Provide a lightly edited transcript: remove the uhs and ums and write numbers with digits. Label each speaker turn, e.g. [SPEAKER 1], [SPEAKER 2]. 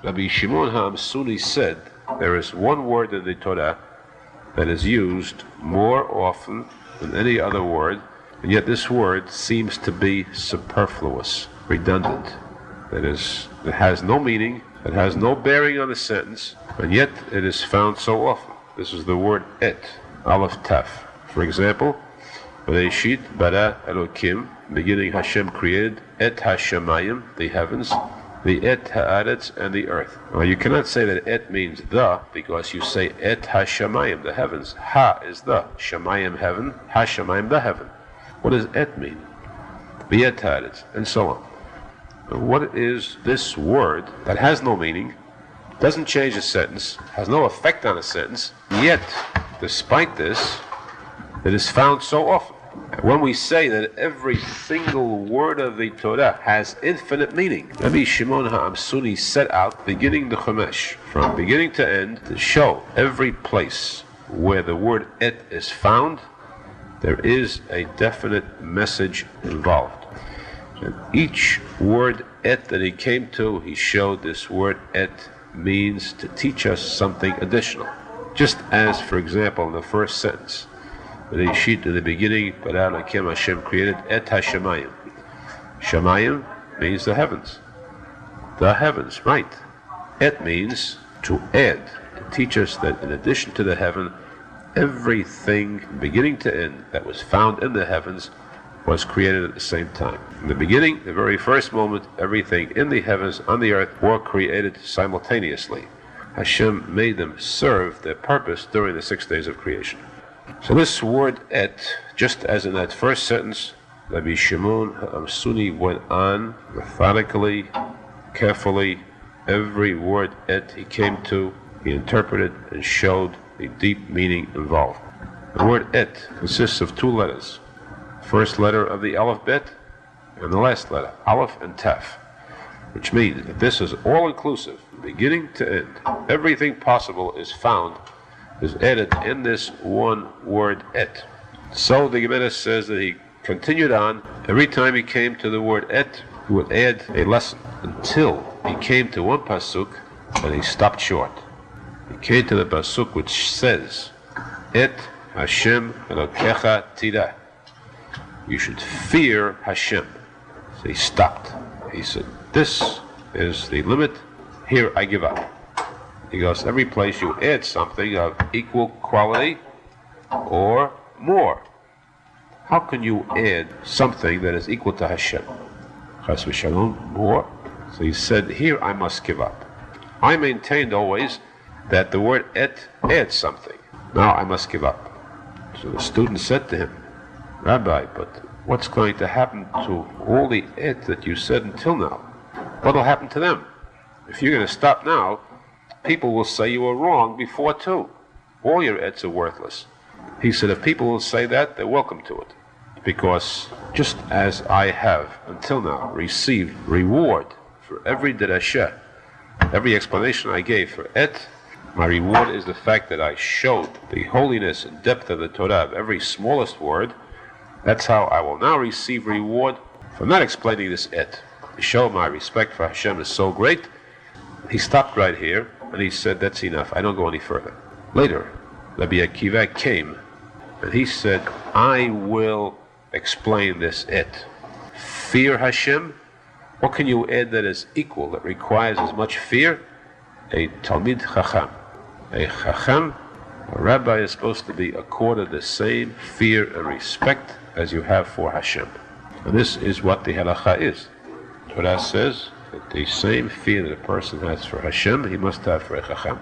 [SPEAKER 1] Rabbi Shimon HaAmsuni said there is one word in the Torah that is used more often than any other word, and yet this word seems to be superfluous, redundant. That is, it has no meaning, it has no bearing on the sentence, and yet it is found so often. This is the word et, aleph taf. For example, Bereshit bara Elokim, beginning Hashem created, et hashamayim, the heavens, the et haaretz, and the earth. Now you cannot say that et means the, because you say et hashamayim, the heavens. Ha is the, shamayim heaven, hashamayim the heaven. What does et mean? The et haaretz, and so on. Now, what is this word that has no meaning, doesn't change a sentence, has no effect on a sentence, yet, despite this, it is found so often? When we say that every single word of the Torah has infinite meaning, Rabbi Shimon HaAmsuni set out, beginning the Chumash, from beginning to end, to show every place where the word et is found, there is a definite message involved. And each word et that he came to, he showed this word et means to teach us something additional. Just as, for example, in the first sentence, Bereshit, in the beginning, bara Elokim, Hashem created et hashamayim. Shamayim means the heavens. The heavens, right. Et means to add, to teach us that in addition to the heaven, everything, beginning to end, that was found in the heavens was created at the same time. In the beginning, the very first moment, everything in the heavens, on the earth, were created simultaneously. Hashem made them serve their purpose during the 6 days of creation. So this word et, just as in that first sentence, Rabbi Shimon HaAmsuni went on methodically, carefully, every word et he came to, he interpreted and showed the deep meaning involved. The word et consists of 2 letters. First letter of the alphabet and the last letter, aleph and taf, which means that this is all-inclusive, beginning to end. Everything possible is found, is added in this one word et. So the Gemara says that he continued on. Every time he came to the word et, he would add a lesson until he came to one pasuk and he stopped short. He came to the pasuk which says, et Hashem Elokecha Tirah. You should fear Hashem. So he stopped. He said, this is the limit. Here I give up. He goes, every place you add something of equal quality or more. How can you add something that is equal to Hashem? Chas v'shalom, more. So he said, here I must give up. I maintained always that the word et adds something. Now I must give up. So the student said to him, Rabbi, but what's going to happen to all the et that you said until now? What will happen to them? If you're going to stop now, people will say you were wrong before too. All your ets are worthless. He said, if people will say that, they're welcome to it. Because just as I have, until now, received reward for every derashah, every explanation I gave for et, my reward is the fact that I showed the holiness and depth of the Torah of every smallest word. That's how I will now receive reward for not explaining this et. To show my respect for Hashem is so great. He stopped right here, and he said, that's enough, I don't go any further. Later, Rabbi Akiva came, and he said, I will explain this et. Fear Hashem? What can you add that is equal, that requires as much fear? A Talmid Chacham. A Chacham, a rabbi, is supposed to be accorded the same fear and respect as you have for Hashem. And this is what the halacha is. Torah says that the same fear that a person has for Hashem, he must have for a Chacham.